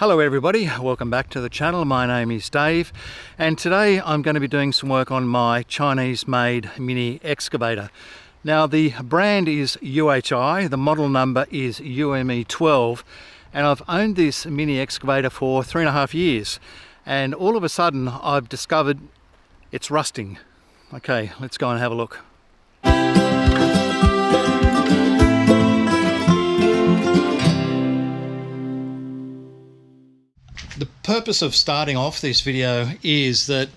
Hello everybody, welcome back to the channel. My name is Dave and today I'm going to be doing some work on my Chinese made mini excavator. Now the brand is UHI, the model number is UME 12, and I've owned this mini excavator for 3.5 years, and all of a sudden I've discovered it's rusting. Okay, let's go and have a look. The purpose of starting off this video is that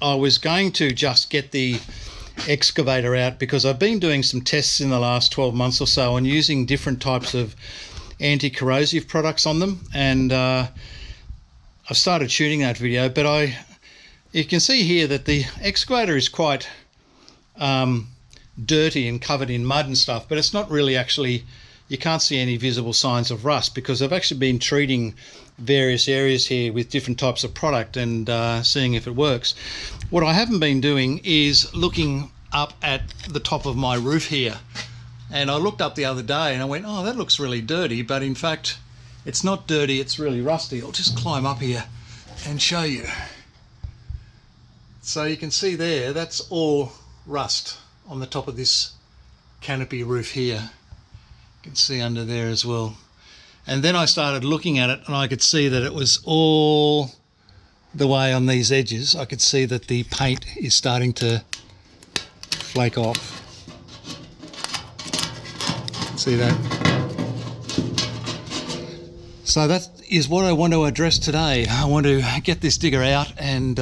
I was going to just get the excavator out because I've been doing some tests in the last 12 months or so and using different types of anti-corrosive products on them, and I've started shooting that video, but you can see here that the excavator is quite dirty and covered in mud and stuff, but it's not really actually, you can't see any visible signs of rust because I've actually been treating various areas here with different types of product and seeing if it works. What I haven't been doing is looking up at the top of my roof here, and I looked up the other day and I went, oh, that looks really dirty, but in fact it's not dirty, it's really rusty. I'll just climb up here and show you. So you can see there, that's all rust on the top of this canopy roof here. You can see under there as well. And then I started looking at it and I could see that it was all the way on these edges. I could see that the paint is starting to flake off. See that? So that is what I want to address today. I want to get this digger out and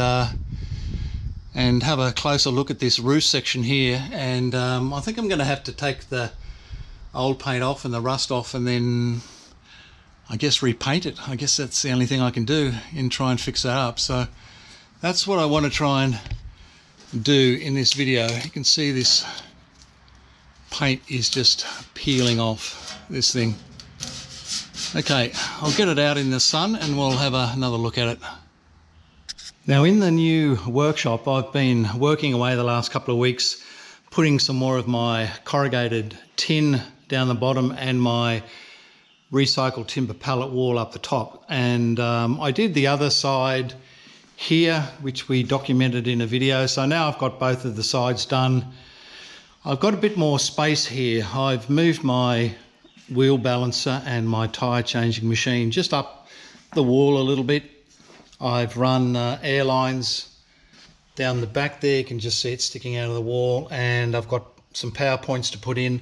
have a closer look at this roof section here. And I think I'm going to have to take the old paint off and the rust off and then I guess repaint it. I guess that's the only thing I can do and try and fix that up. So that's what I want to try and do in this video. You can see this paint is just peeling off this thing. Okay, I'll get it out in the sun and we'll have another look at it. Now in the new workshop, I've been working away the last couple of weeks, putting some more of my corrugated tin down the bottom and my recycled timber pallet wall up the top, and I did the other side here, which we documented in a video. So now I've got both of the sides done. I've got a bit more space here. I've moved my wheel balancer and my tyre changing machine just up the wall a little bit. I've run air lines down the back there, you can just see it sticking out of the wall, and I've got some power points to put in,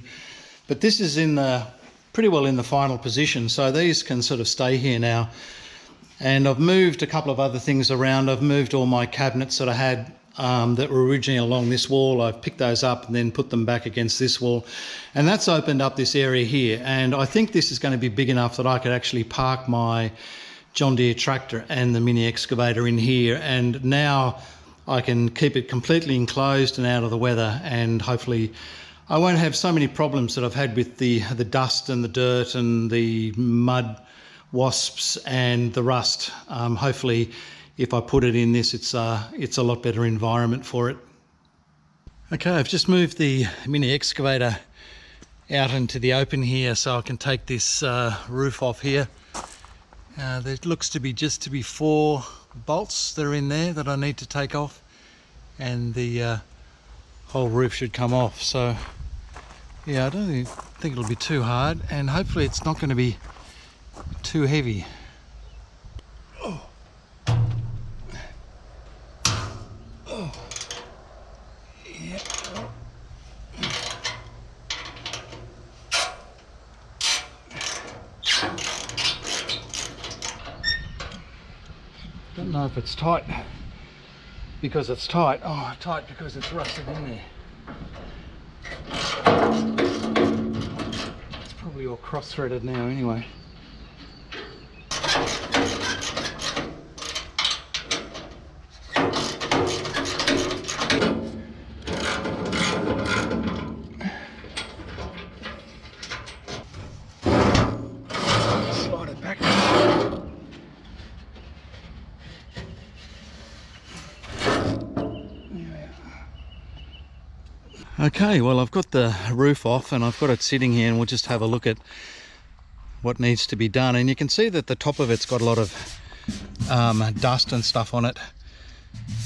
but this is in the pretty well in the final position, so these can sort of stay here now. And I've moved a couple of other things around. I've moved all my cabinets that I had that were originally along this wall. I've picked those up and then put them back against this wall, and that's opened up this area here. And I think this is going to be big enough that I could actually park my John Deere tractor and the mini excavator in here, and now I can keep it completely enclosed and out of the weather, and hopefully I won't have so many problems that I've had with the dust and the dirt and the mud wasps and the rust. Hopefully if I put it in this, it's a lot better environment for it. Okay, I've just moved the mini excavator out into the open here so I can take this roof off here. There looks to be just 4 bolts that are in there that I need to take off, and the whole roof should come off. So yeah, I don't think it'll be too hard, and hopefully it's not going to be too heavy. Oh. Oh. Yeah. Don't know if it's tight because it's tight. Oh, tight because it's rusted in there. It's probably all cross-threaded now anyway. Slide it back. Okay, well I've got the roof off and I've got it sitting here, and we'll just have a look at what needs to be done. And you can see that the top of it's got a lot of dust and stuff on it,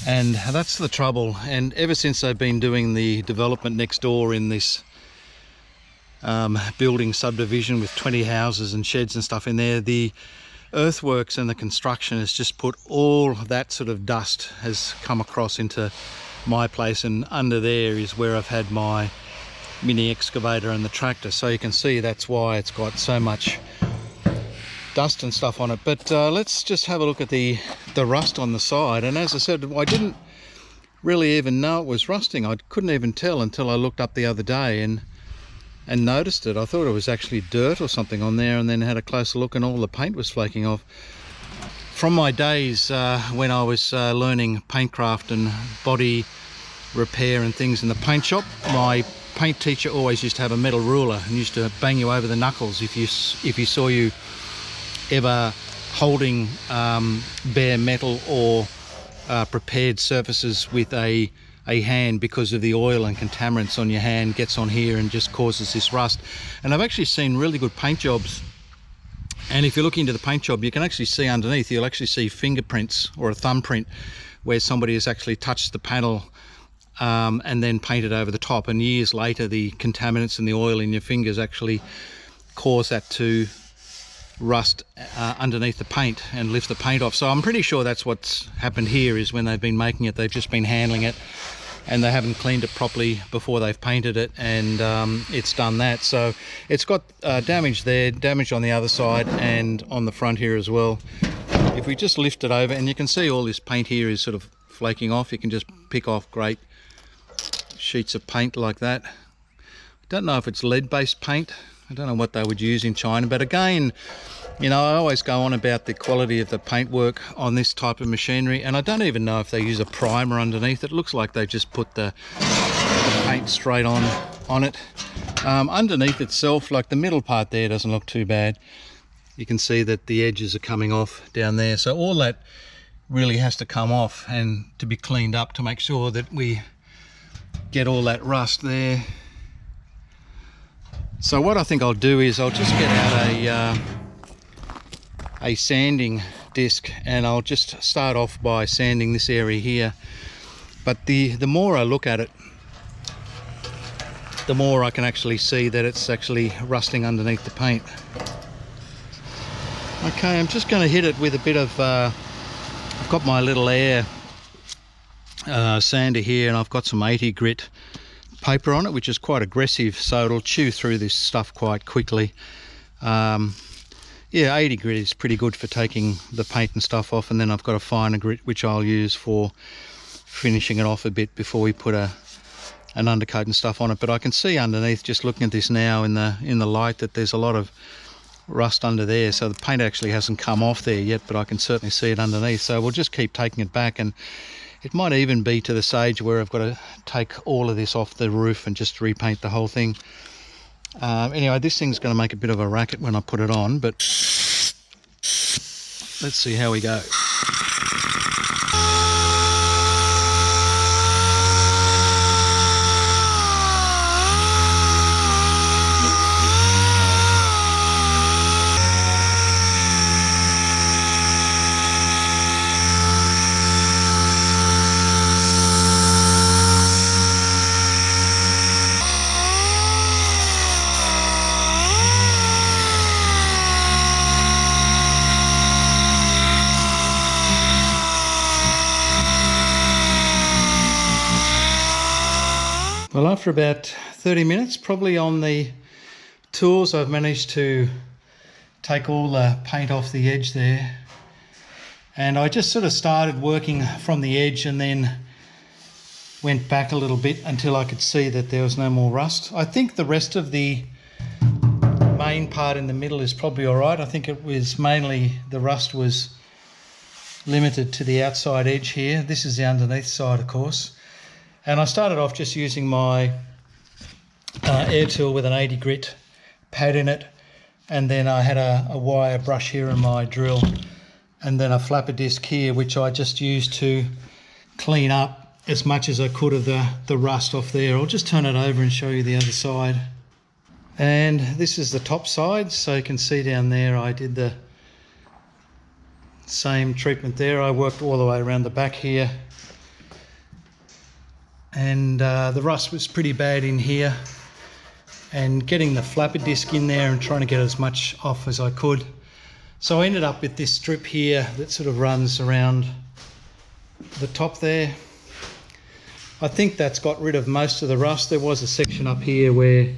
and that's the trouble. And ever since they've been doing the development next door in this building subdivision with 20 houses and sheds and stuff in there, the earthworks and the construction has just put all that sort of dust has come across into my place, and under there is where I've had my mini excavator and the tractor. So you can see that's why it's got so much dust and stuff on it. But let's just have a look at the rust on the side. And as I said, I didn't really even know it was rusting. I couldn't even tell until I looked up the other day and noticed it. I thought it was actually dirt or something on there, and then had a closer look and all the paint was flaking off. From my days when I was learning paintcraft and body repair and things in the paint shop, my paint teacher always used to have a metal ruler and used to bang you over the knuckles if you saw you ever holding bare metal or prepared surfaces with a hand, because of the oil and contaminants on your hand gets on here and just causes this rust. And I've actually seen really good paint jobs, and if you look into the paint job, you can actually see underneath, you'll actually see fingerprints or a thumbprint where somebody has actually touched the panel and then painted over the top, and years later the contaminants and the oil in your fingers actually cause that to rust underneath the paint and lift the paint off. So I'm pretty sure that's what's happened here, is when they've been making it, they've just been handling it and they haven't cleaned it properly before they've painted it, and it's done that. So it's got damage there, damage on the other side and on the front here as well. If we just lift it over, and you can see all this paint here is sort of flaking off, you can just pick off great sheets of paint like that. I don't know if it's lead-based paint. I don't know what they would use in China, but again, you know, I always go on about the quality of the paintwork on this type of machinery, and I don't even know if they use a primer underneath. It looks like they just put the paint straight on it. Underneath itself, like the middle part there doesn't look too bad. You can see that the edges are coming off down there, so all that really has to come off and to be cleaned up to make sure that we get all that rust there. So what I think I'll do is I'll just get out a sanding disc, and I'll just start off by sanding this area here. But the more I look at it, the more I can actually see that it's actually rusting underneath the paint. Okay, I'm just going to hit it with a bit of I've got my little air sander here, and I've got some 80 grit paper on it, which is quite aggressive, so it'll chew through this stuff quite quickly. Yeah, 80 grit is pretty good for taking the paint and stuff off, and then I've got a finer grit which I'll use for finishing it off a bit before we put an undercoat and stuff on it. But I can see underneath, just looking at this now in the light, that there's a lot of rust under there. So the paint actually hasn't come off there yet, but I can certainly see it underneath. So we'll just keep taking it back, and it might even be to the stage where I've got to take all of this off the roof and just repaint the whole thing. Anyway, this thing's going to make a bit of a racket when I put it on, but let's see how we go. Well, after about 30 minutes, probably on the tools, I've managed to take all the paint off the edge there. And I just sort of started working from the edge and then went back a little bit until I could see that there was no more rust. I think the rest of the main part in the middle is probably all right. I think it was mainly the rust was limited to the outside edge here. This is the underneath side, of course. And I started off just using my air tool with an 80 grit pad in it, and then I had a wire brush here in my drill, and then a flapper disc here, which I just used to clean up as much as I could of the rust off there. I'll just turn it over and show you the other side. And this is the top side, so you can see down there I did the same treatment there. I worked all the way around the back here, and the rust was pretty bad in here, and getting the flapper disc in there and trying to get as much off as I could. So I ended up with this strip here that sort of runs around the top there. I think that's got rid of most of the rust. There was a section up here where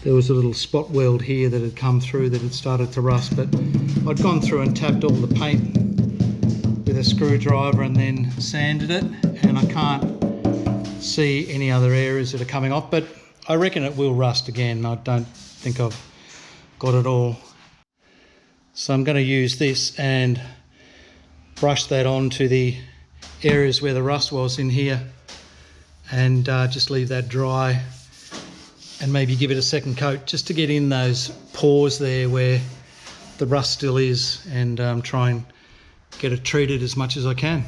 there was a little spot weld here that had come through that had started to rust, but I'd gone through and tapped all the paint with a screwdriver and then sanded it, and I can't see any other areas that are coming off, but I reckon it will rust again. I don't think I've got it all. So I'm going to use this and brush that onto the areas where the rust was in here, and just leave that dry and maybe give it a second coat just to get in those pores there where the rust still is, and try and get it treated as much as I can.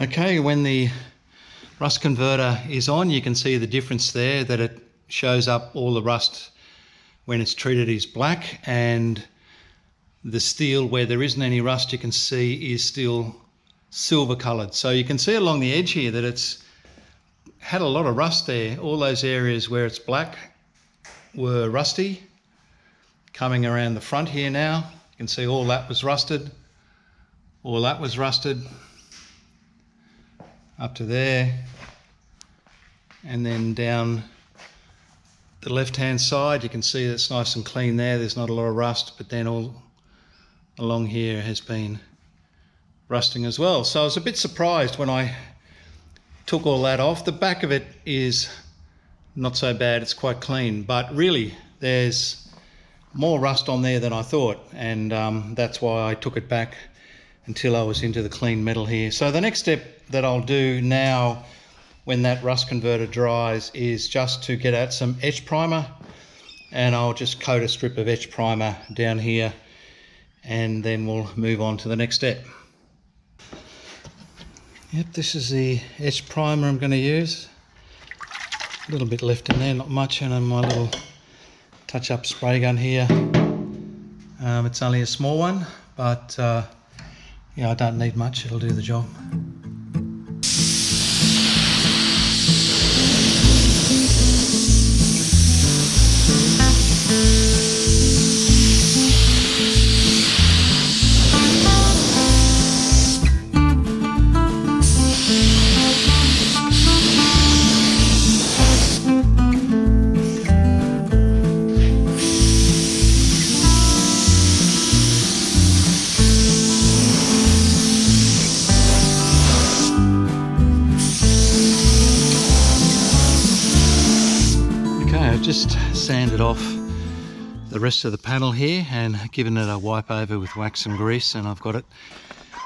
Okay, when the rust converter is on, you can see the difference there, that it shows up all the rust when it's treated is black, and the steel where there isn't any rust you can see is still silver coloured. So you can see along the edge here that it's had a lot of rust there. All those areas where it's black were rusty. Coming around the front here now, you can see all that was rusted, all that was rusted, up to there, and then down the left hand side you can see it's nice and clean there. There's not a lot of rust, but then all along here has been rusting as well. So I was a bit surprised when I took all that off. The back of it is not so bad, it's quite clean, but really there's more rust on there than I thought, and that's why I took it back until I was into the clean metal here. So the next step that I'll do now when that rust converter dries is just to get out some etch primer, and I'll just coat a strip of etch primer down here, and then we'll move on to the next step. Yep, this is the etch primer I'm going to use. A little bit left in there, not much, and my little touch-up spray gun here. It's only a small one, but yeah, I don't need much, it'll do the job. Just sanded off the rest of the panel here and given it a wipe over with wax and grease, and I've got it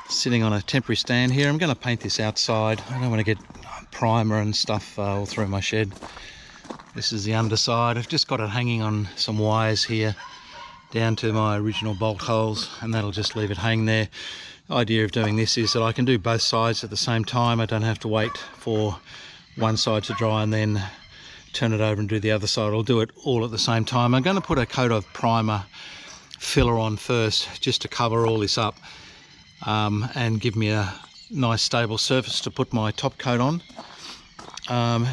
sitting on a temporary stand here. I'm going to paint this outside. I don't want to get primer and stuff all through my shed. This is the underside. I've just got it hanging on some wires here down to my original bolt holes, and that'll just leave it hanging there. The idea of doing this is that I can do both sides at the same time. I don't have to wait for one side to dry and then turn it over and do the other side. I'll do it all at the same time. I'm going to put a coat of primer filler on first just to cover all this up and give me a nice stable surface to put my top coat on.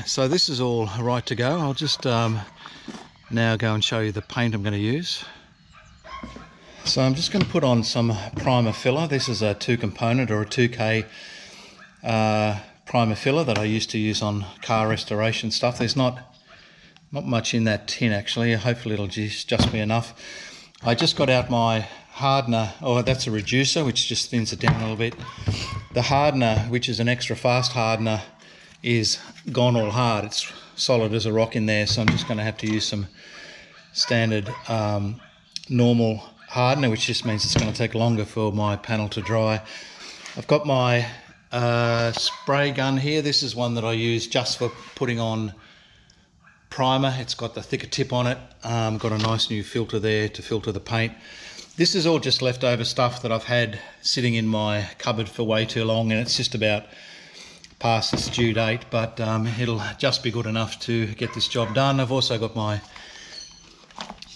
So this is all right to go. I'll just now go and show you the paint I'm going to use. So I'm just going to put on some primer filler. This is a 2-component or a 2K primer filler that I used to use on car restoration stuff. There's not much in that tin actually. Hopefully it'll just be enough. I just got out my hardener, that's a reducer which just thins it down a little bit. The hardener, which is an extra fast hardener, is gone all hard. It's solid as a rock in there, so I'm just going to have to use some standard normal hardener, which just means it's going to take longer for my panel to dry. I've got my spray gun here. This is one that I use just for putting on primer. It's got the thicker tip on it. Got a nice new filter there to filter the paint. This is all just leftover stuff that I've had sitting in my cupboard for way too long, and it's just about past its due date, but it'll just be good enough to get this job done. I've also got my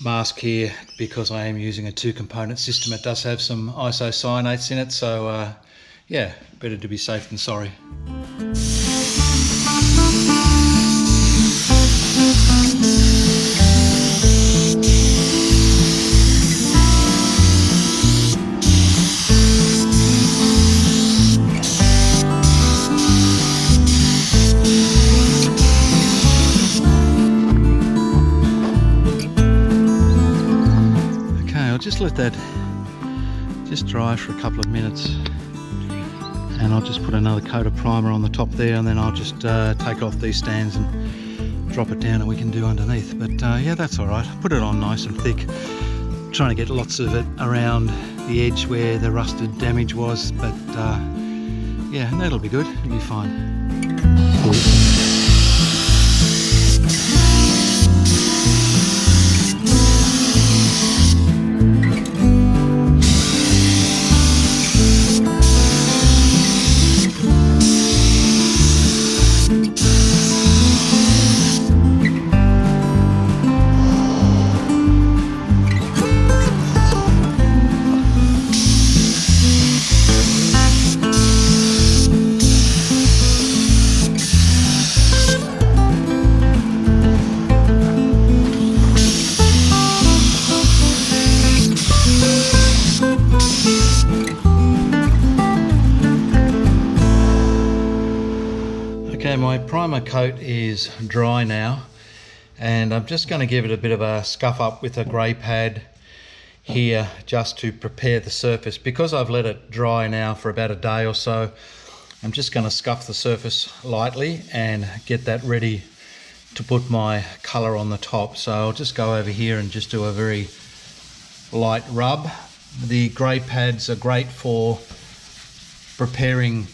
mask here because I am using a 2-component system. It does have some isocyanates in it, so yeah, better to be safe than sorry. Just let that just dry for a couple of minutes, and I'll just put another coat of primer on the top there, and then I'll just take off these stands and drop it down, and we can do underneath. But yeah, that's all right. Put it on nice and thick, trying to get lots of it around the edge where the rusted damage was, but yeah, that'll be good. It'll be fine. Okay, my primer coat is dry now, and I'm just going to give it a bit of a scuff up with a grey pad here just to prepare the surface. Because I've let it dry now for about a day or so, I'm just going to scuff the surface lightly and get that ready to put my colour on the top. So I'll just go over here and just do a very light rub. The grey pads are great for preparing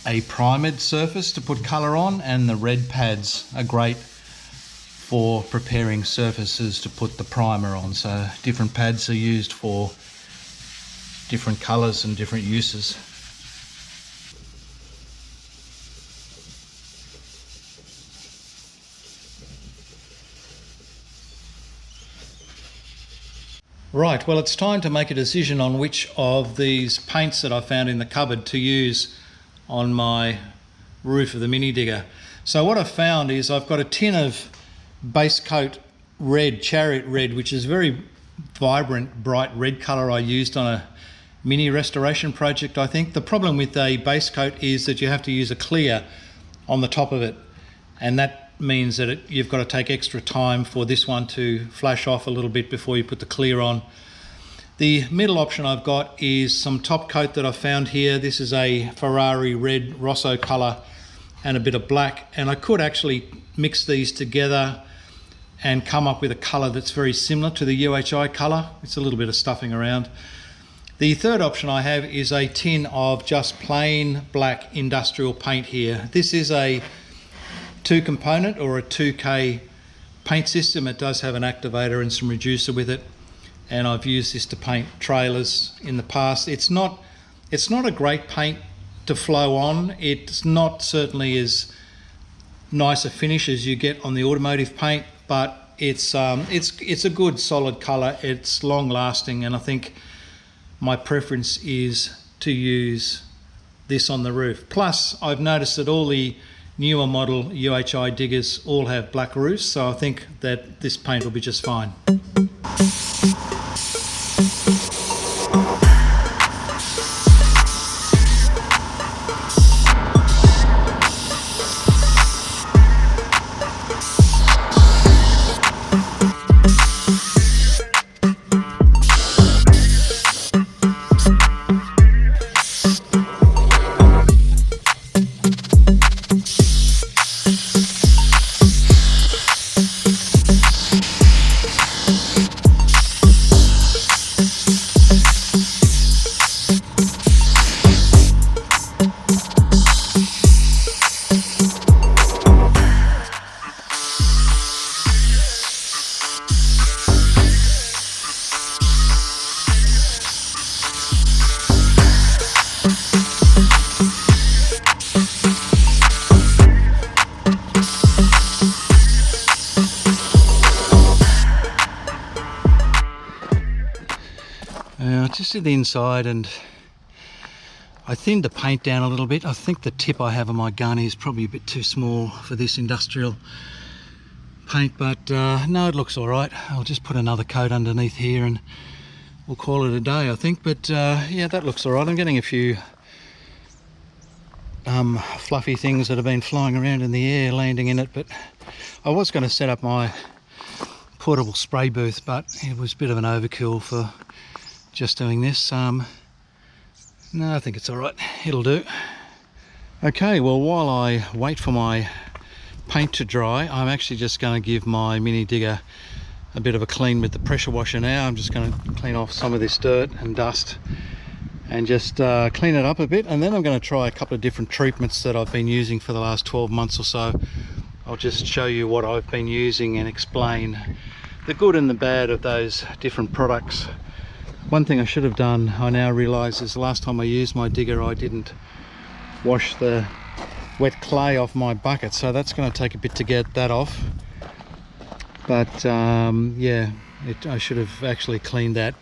a primed surface to put colour on, and the red pads are great for preparing surfaces to put the primer on. So different pads are used for different colours and different uses. Right, well, it's time to make a decision on which of these paints that I found in the cupboard to use on my roof of the mini digger. So what I've found is I've got a tin of base coat red, chariot red, which is very vibrant, bright red colour I used on a mini restoration project, I think. The problem with a base coat is that you have to use a clear on the top of it, and that means that you've got to take extra time for this one to flash off a little bit before you put the clear on. The middle option I've got is some top coat that I found here. This is a Ferrari red Rosso colour and a bit of black, and I could actually mix these together and come up with a colour that's very similar to the UHI colour. It's a little bit of stuffing around. The third option I have is a tin of just plain black industrial paint here. This is a 2-component or a 2K paint system. It does have an activator and some reducer with it, and I've used this to paint trailers in the past. It's not a great paint to flow on. It's not certainly as nice a finish as you get on the automotive paint, but it's a good solid colour. It's long lasting, and I think my preference is to use this on the roof. Plus, I've noticed that all the newer model UHI diggers all have black roofs, so I think that this paint will be just fine. did the inside, and I thinned the paint down a little bit. I think the tip I have on my gun is probably a bit too small for this industrial paint, but no, it looks all right. I'll just put another coat underneath here and we'll call it a day, I think. But yeah, that looks all right. I'm getting a few fluffy things that have been flying around in the air landing in it, but I was going to set up my portable spray booth, but it was a bit of an overkill for just doing this. No, I think it's all right. It'll do. Okay, well, while I wait for my paint to dry, I'm actually just going to give my mini digger a bit of a clean with the pressure washer now. I'm just going to clean off some of this dirt and dust and just clean it up a bit, and then I'm going to try a couple of different treatments that I've been using for the last 12 months or so. I'll just show you what I've been using and explain the good and the bad of those different products. One thing I should have done, I now realise, is the last time I used my digger I didn't wash the wet clay off my bucket, so that's going to take a bit to get that off. But yeah, I should have actually cleaned that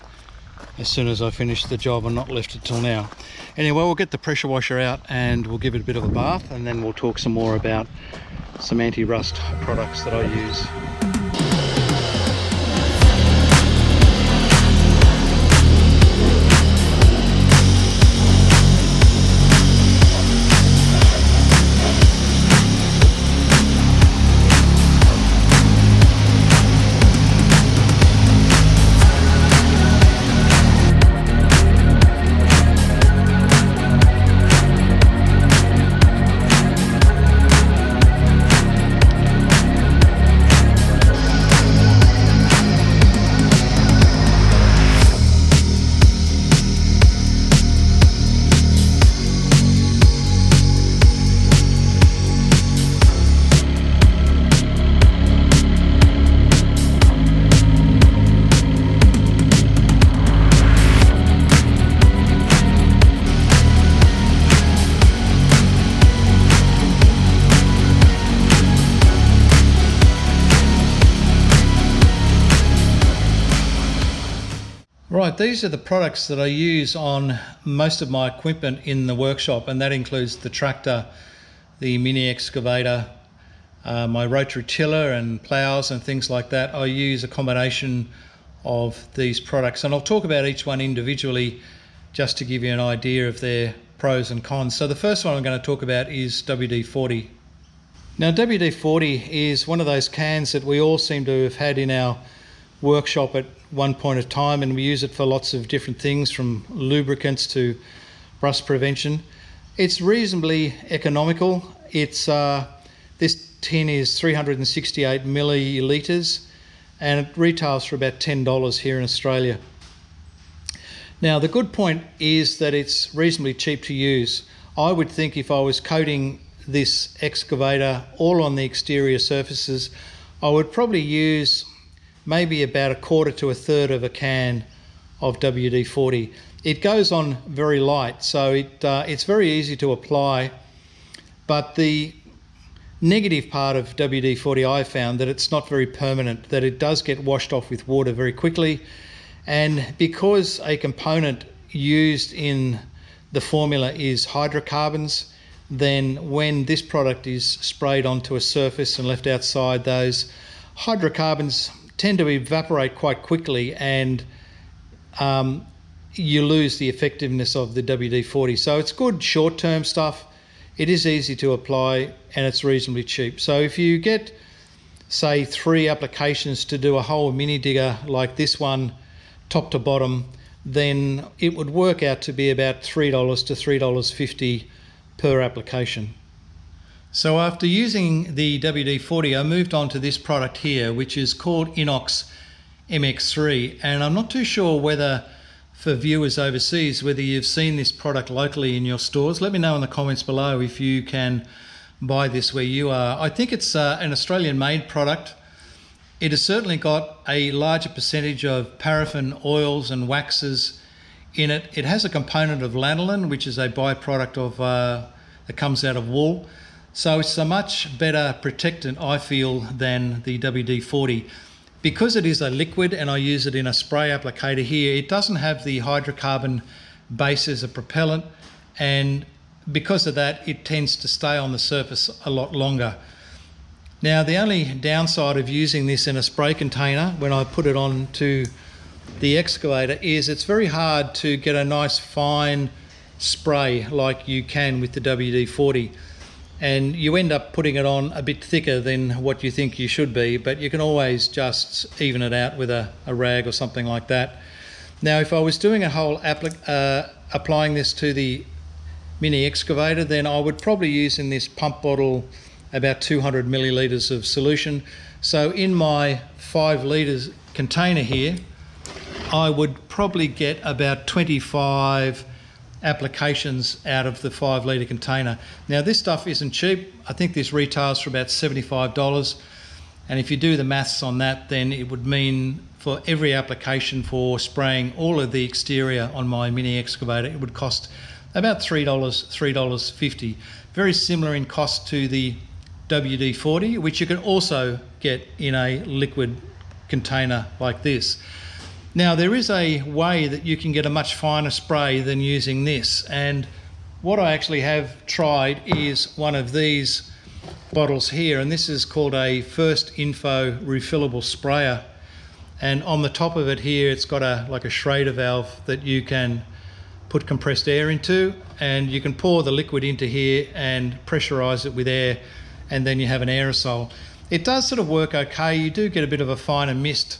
as soon as I finished the job and not left it till now. Anyway, we'll get the pressure washer out and we'll give it a bit of a bath, and then we'll talk some more about some anti-rust products that I use. Right, these are the products that I use on most of my equipment in the workshop, and that includes the tractor, the mini excavator, my rotary tiller and ploughs and things like that. I use a combination of these products, and I'll talk about each one individually just to give you an idea of their pros and cons. So the first one I'm going to talk about is WD-40. Now, WD-40 is one of those cans that we all seem to have had in our workshop at one point of time, and we use it for lots of different things, from lubricants to rust prevention. It's reasonably economical. It's this tin is 368 millilitres and it retails for about $10 here in Australia. Now, the good point is that it's reasonably cheap to use. I would think if I was coating this excavator all on the exterior surfaces, I would probably use maybe about a quarter to a third of a can of WD-40. It goes on very light, so it's very easy to apply, but the negative part of WD-40 I found that it's not very permanent, that it does get washed off with water very quickly, and because a component used in the formula is hydrocarbons, then when this product is sprayed onto a surface and left outside, those hydrocarbons tend to evaporate quite quickly, and you lose the effectiveness of the WD-40. So it's good short-term stuff. It is easy to apply and it's reasonably cheap. So if you get, say, 3 applications to do a whole mini digger like this one, top to bottom, then it would work out to be about $3 to $3.50 per application. So after using the WD-40, I moved on to this product here, which is called Inox MX3. And I'm not too sure whether, for viewers overseas, whether you've seen this product locally in your stores. Let me know in the comments below if you can buy this where you are. I think it's an Australian-made product. It has certainly got a larger percentage of paraffin oils and waxes in it. It has a component of lanolin, which is a byproduct of that comes out of wool. So it's a much better protectant, I feel, than the WD-40. because it is a liquid and I use it in a spray applicator here, it doesn't have the hydrocarbon base as a propellant, and because of that it tends to stay on the surface a lot longer. Now the only downside of using this in a spray container when I put it on to the excavator is it's very hard to get a nice fine spray like you can with the WD-40, and you end up putting it on a bit thicker than what you think you should be, but you can always just even it out with a rag or something like that. Now if I was doing a whole applying this to the mini excavator, then I would probably use in this pump bottle about 200 millilitres of solution. So in my 5 litres container here, I would probably get about 25 applications out of the 5 litre container. Now this stuff isn't cheap. I think this retails for about $75, and if you do the maths on that, then it would mean for every application for spraying all of the exterior on my mini excavator, it would cost about $3.50. Very similar in cost to the WD-40, which you can also get in a liquid container like this. Now there is a way that you can get a much finer spray than using this, and what I actually have tried is one of these bottles here, and this is called a First Info refillable sprayer, and on the top of it here it's got like a Schrader valve that you can put compressed air into, and you can pour the liquid into here and pressurize it with air, and then you have an aerosol. It does sort of work okay. You do get a bit of a finer mist,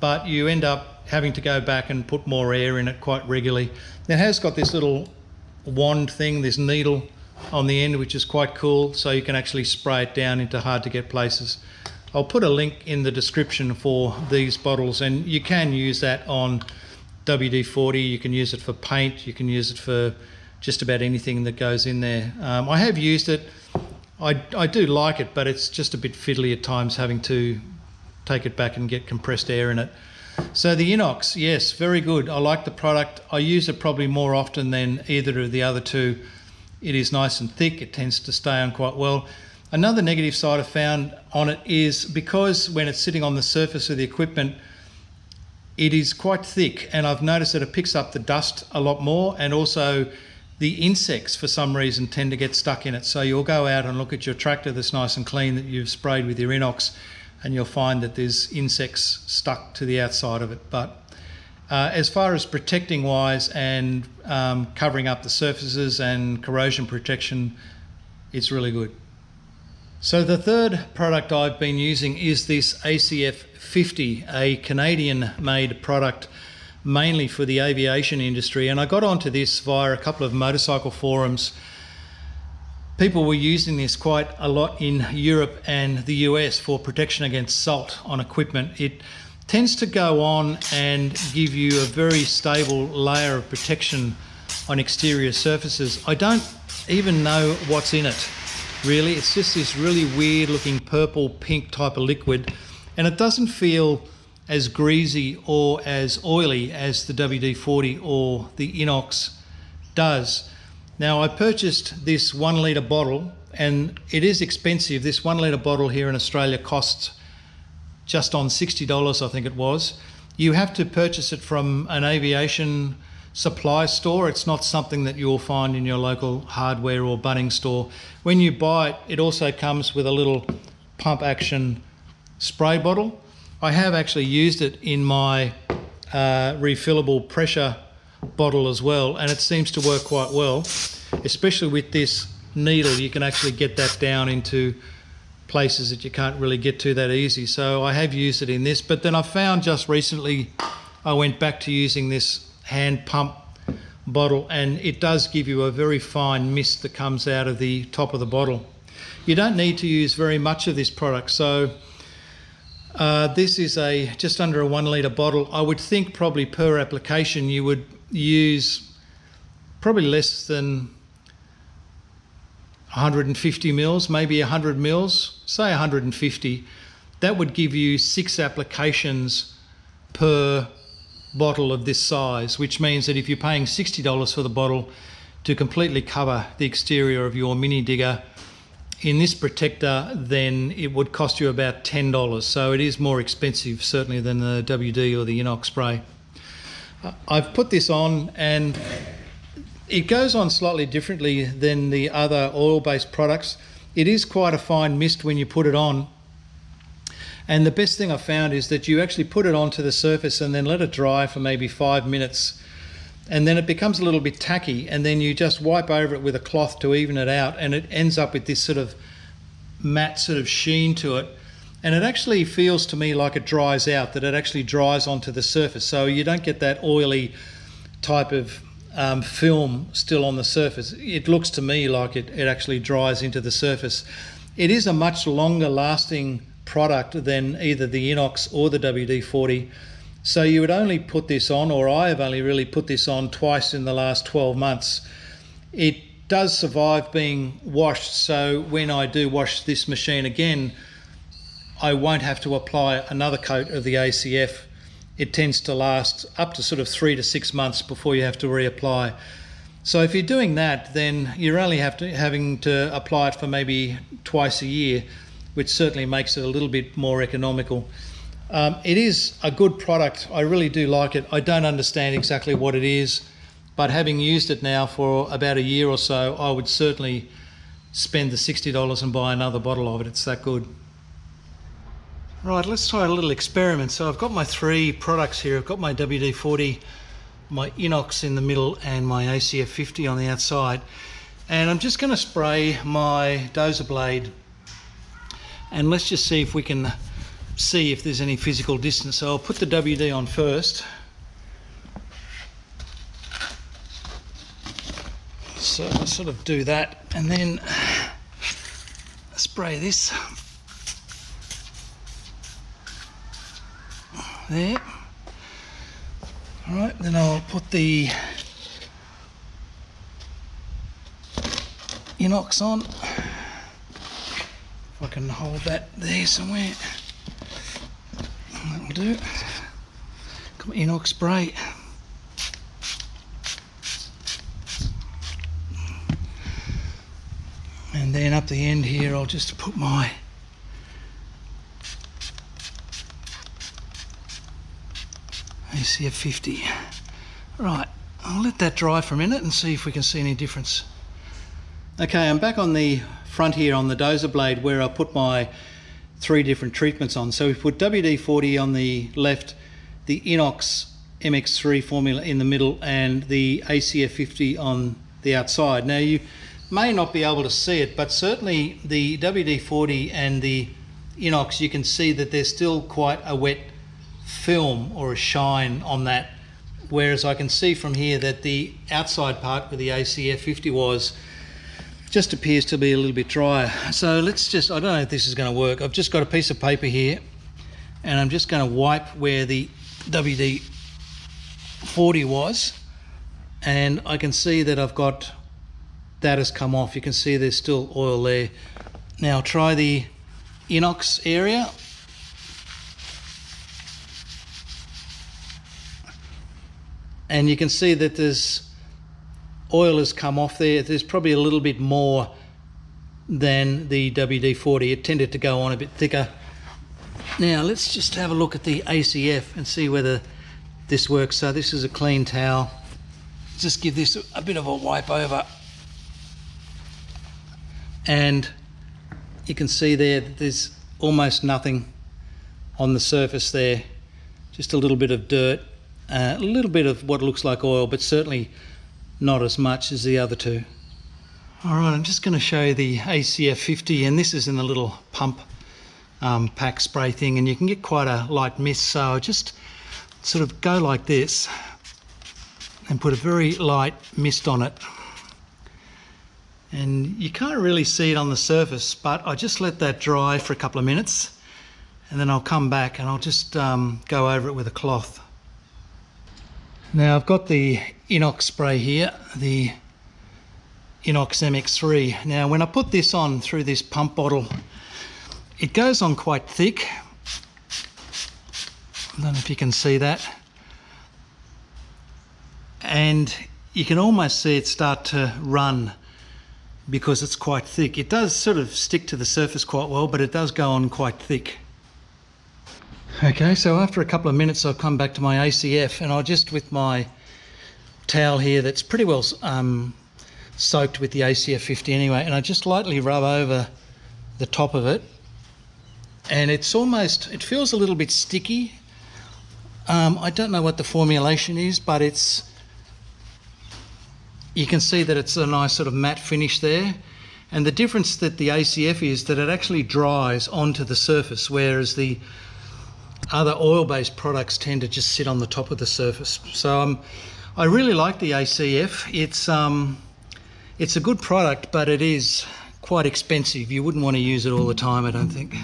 but you end up having to go back and put more air in it quite regularly. It has got this little wand thing, this needle on the end, which is quite cool, so you can actually spray it down into hard to get places. I'll put a link in the description for these bottles, and you can use that on WD-40, you can use it for paint, you can use it for just about anything that goes in there. I have used it. I do like it, but it's just a bit fiddly at times having to take it back and get compressed air in it. So the inox, yes, very good. I like the product. I use it probably more often than either of the other two. It is nice and thick. It tends to stay on quite well. Another negative side I've found on it is because when it's sitting on the surface of the equipment, it is quite thick, and I've noticed that it picks up the dust a lot more, and also the insects for some reason tend to get stuck in it. So you'll go out and look at your tractor that's nice and clean that you've sprayed with your inox, and you'll find that there's insects stuck to the outside of it. But as far as protecting wise and covering up the surfaces and corrosion protection, it's really good. So the third product I've been using is this ACF 50, a Canadian made product mainly for the aviation industry, and I got onto this via a couple of motorcycle forums. People were using this quite a lot in Europe and the US for protection against salt on equipment. It tends to go on and give you a very stable layer of protection on exterior surfaces. I don't even know what's in it, really. It's just this really weird looking purple pink type of liquid, and it doesn't feel as greasy or as oily as the WD-40 or the inox does. Now I purchased this 1 litre bottle, and it is expensive. This 1 litre bottle here in Australia costs just on $60, I think it was. You have to purchase it from an aviation supply store. It's not something that you'll find in your local hardware or Bunnings store. When you buy it, it also comes with a little pump action spray bottle. I have actually used it in my refillable pressure bottle as well, and it seems to work quite well, especially with this needle. You can actually get that down into places that you can't really get to that easy. So I have used it in this, but then I found just recently I went back to using this hand pump bottle, and it does give you a very fine mist that comes out of the top of the bottle. You don't need to use very much of this product. So this is just under a 1 litre bottle. I would think probably per application you would use probably less than 150 mils, maybe 100 mils, say 150. That would give you 6 applications per bottle of this size, which means that if you're paying $60 for the bottle to completely cover the exterior of your mini digger, in this protector, then it would cost you about $10. So it is more expensive certainly than the WD or the inox spray. I've put this on and it goes on slightly differently than the other oil-based products. It is quite a fine mist when you put it on. And the best thing I found is that you actually put it onto the surface and then let it dry for maybe 5 minutes. And then it becomes a little bit tacky, and then you just wipe over it with a cloth to even it out, and it ends up with this sort of matte sort of sheen to it. And it actually feels to me like it dries out, that it actually dries onto the surface. So you don't get that oily type of film still on the surface. It looks to me like it actually dries into the surface. It is a much longer lasting product than either the inox or the WD-40. So you would only put this on, or I have only really put this on twice in the last 12 months. It does survive being washed, so when I do wash this machine again, I won't have to apply another coat of the ACF. It tends to last up to sort of 3 to 6 months before you have to reapply. So if you're doing that, then you're only having to apply it for maybe twice a year, which certainly makes it a little bit more economical. It is a good product. I really do like it. I don't understand exactly what it is, but having used it now for about a year or so, I would certainly spend the $60 and buy another bottle of it. It's that good. Right, let's try a little experiment. So I've got my 3 products here. I've got my WD-40, my inox in the middle, and my ACF 50 on the outside. And I'm just going to spray my dozer blade, and let's just see if we can see if there's any physical distance. So I'll put the WD on first. So I'll sort of do that and then spray this. There. Alright, then I'll put the inox on. If I can hold that there somewhere. That'll do. Got my inox spray. And then up the end here, I'll just put my ACF 50. Right, I'll let that dry for a minute and see if we can see any difference. Okay, I'm back on the front here on the dozer blade where I put my 3 different treatments on. So we put WD-40 on the left, the inox MX3 formula in the middle, and the ACF 50 on the outside. Now you may not be able to see it, but certainly the WD-40 and the inox, you can see that there's still quite a wet film or a shine on that, whereas I can see from here that the outside part where the ACF 50 was just appears to be a little bit drier. So let's just, I don't know if this is going to work. I've just got a piece of paper here and I'm just going to wipe where the WD-40 was, and I can see that I've got that has come off. You can see there's still oil there. Now try the inox area. And you can see that there's oil has come off there. There's probably a little bit more than the WD-40. It tended to go on a bit thicker. Now let's just have a look at the ACF and see whether this works. So this is a clean towel. Just give this a bit of a wipe over. And you can see there that there's almost nothing on the surface there. Just a little bit of dirt, a little bit of what looks like oil, but certainly not as much as the other 2. All right, I'm just going to show you the ACF 50, and this is in the little pump pack spray thing, and you can get quite a light mist. So I just sort of go like this and put a very light mist on it. And you can't really see it on the surface, but I just let that dry for a couple of minutes, and then I'll come back and I'll just go over it with a cloth. Now I've got the inox spray here, the inox MX3. Now when I put this on through this pump bottle, it goes on quite thick. I don't know if you can see that. And you can almost see it start to run because it's quite thick. It does sort of stick to the surface quite well, but it does go on quite thick. Okay, so after a couple of minutes I've come back to my ACF, and I'll just, with my towel here that's pretty well soaked with the ACF 50 anyway, and I just lightly rub over the top of it, and it feels a little bit sticky. I don't know what the formulation is, but you can see that it's a nice sort of matte finish there. And the difference that the ACF is that it actually dries onto the surface, whereas the other oil-based products tend to just sit on the top of the surface. So I really like the ACF. It's a good product, but it is quite expensive. You wouldn't want to use it all the time, I don't think.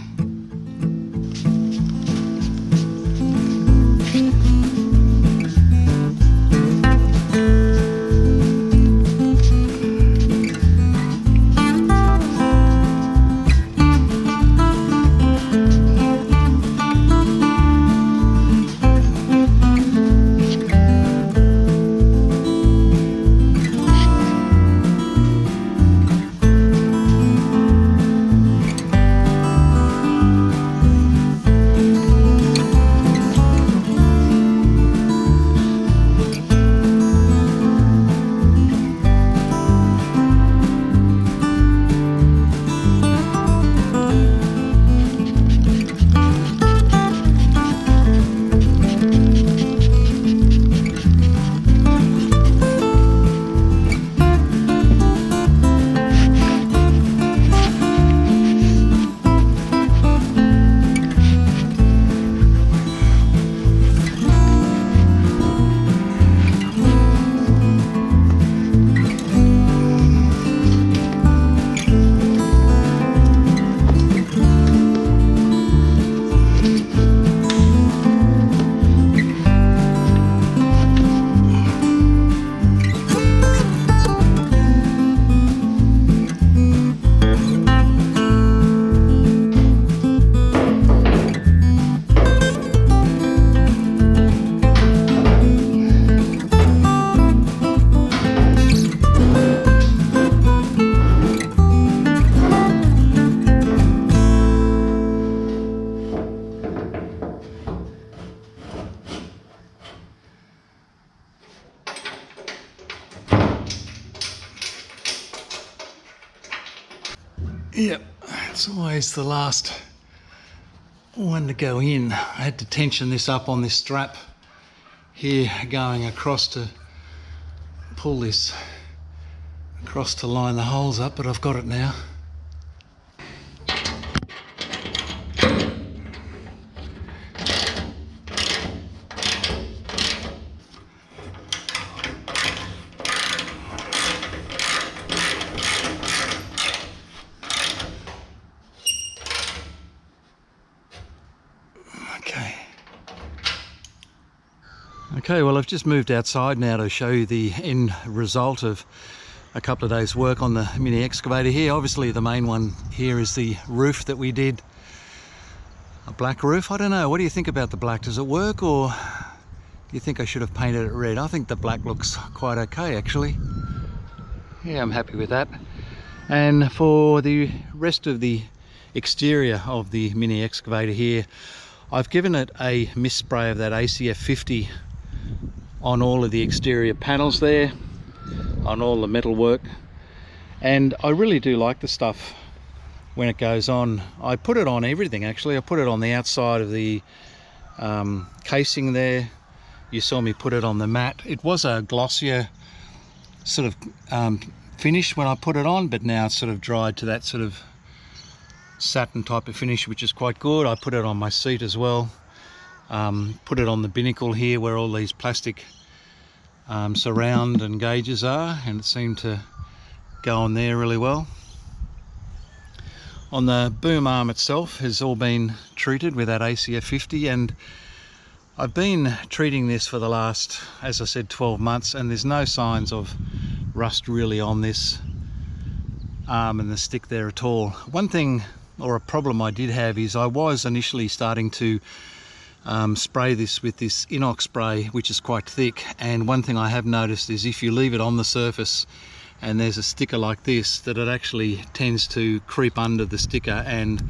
Yep, it's always the last one to go in. I had to tension this up on this strap here going across to pull this across to line the holes up, but I've got it now. Okay, well, I've just moved outside now to show you the end result of a couple of days work on the mini excavator here. Obviously the main one here is the roof that we did, a black roof. I don't know, what do you think about the black? Does it work, or do you think I should have painted it red? I think the black looks quite okay actually. Yeah, I'm happy with that. And for the rest of the exterior of the mini excavator here, I've given it a mist spray of that ACF 50 on all of the exterior panels there, on all the metal work, and I really do like the stuff when it goes on. I put it on everything actually. I put it on the outside of the casing there. You saw me put it on the mat. It was a glossier sort of finish when I put it on, but now it's sort of dried to that sort of satin type of finish, which is quite good. I put it on my seat as well. Put it on the binnacle here where all these plastic surround and gauges are, and it seemed to go on there really well. On the boom arm itself has all been treated with that ACF 50, and I've been treating this for the last, as I said, 12 months, and there's no signs of rust really on this arm and the stick there at all. One thing, or a problem I did have, is I was initially starting to spray this with this inox spray, which is quite thick, and one thing I have noticed is if you leave it on the surface and there's a sticker like this, that it actually tends to creep under the sticker and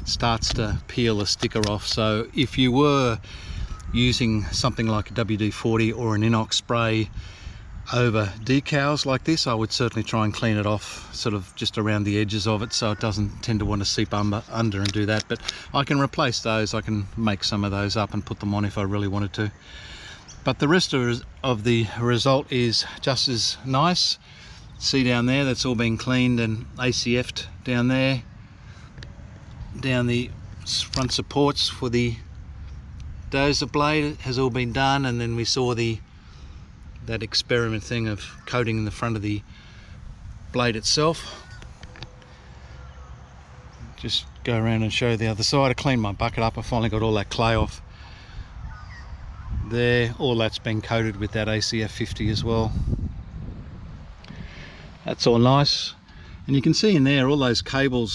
starts to peel the sticker off. So if you were using something like a WD-40 or an inox spray over decals like this, I would certainly try and clean it off sort of just around the edges of it, so it doesn't tend to want to seep under and do that. But I can replace those, I can make some of those up and put them on if I really wanted to. But the rest of the result is just as nice. See down there, that's all been cleaned and ACF'd down there. Down the front supports for the dozer blade has all been done, and then we saw that experiment thing of coating the front of the blade itself. Just go around and show the other side. I cleaned my bucket up, I finally got all that clay off there. All that's been coated with that ACF 50 as well. That's all nice, and you can see in there all those cable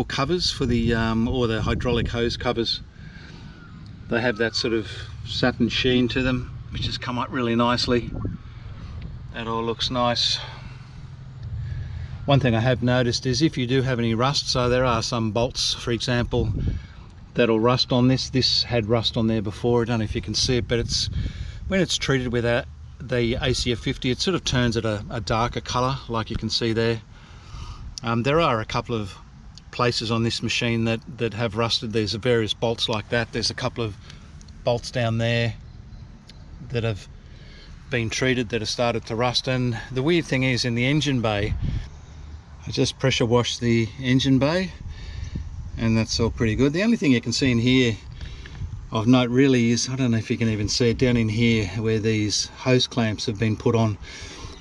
covers for the or the hydraulic hose covers. They have that sort of satin sheen to them, which has come up really nicely. That all looks nice. One thing I have noticed is if you do have any rust, so there are some bolts, for example, that'll rust on this. This had rust on there before. I don't know if you can see it, but it's when it's treated with the ACF 50, it sort of turns it a darker color, like you can see there. There are a couple of places on this machine that have rusted. There's various bolts like that. There's a couple of bolts down there that have been treated that have started to rust. And the weird thing is, in the engine bay, I just pressure washed the engine bay and that's all pretty good. The only thing you can see in here of note really is, I don't know if you can even see it down in here where these hose clamps have been put on.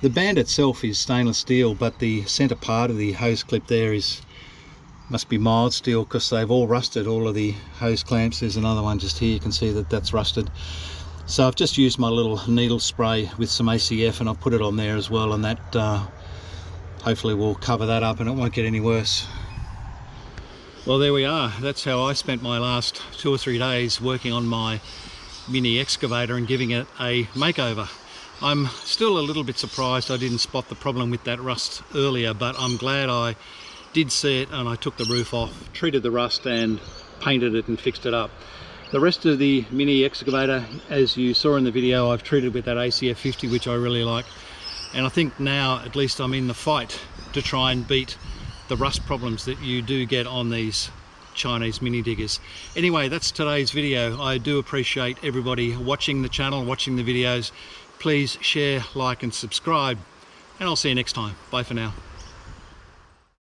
The band itself is stainless steel, but the center part of the hose clip there must be mild steel, because they've all rusted, all of the hose clamps. There's another one just here, you can see that that's rusted. So I've just used my little needle spray with some ACF and I'll put it on there as well, and that hopefully will cover that up and it won't get any worse. Well, there we are. That's how I spent my last 2 or 3 days working on my mini excavator and giving it a makeover. I'm still a little bit surprised I didn't spot the problem with that rust earlier, but I'm glad I did see it, and I took the roof off, treated the rust and painted it and fixed it up. The rest of the mini excavator, as you saw in the video, I've treated with that ACF 50, which I really like. And I think now at least I'm in the fight to try and beat the rust problems that you do get on these Chinese mini diggers. Anyway, that's today's video. I do appreciate everybody watching the channel, watching the videos. Please share, like and subscribe, and I'll see you next time. Bye for now.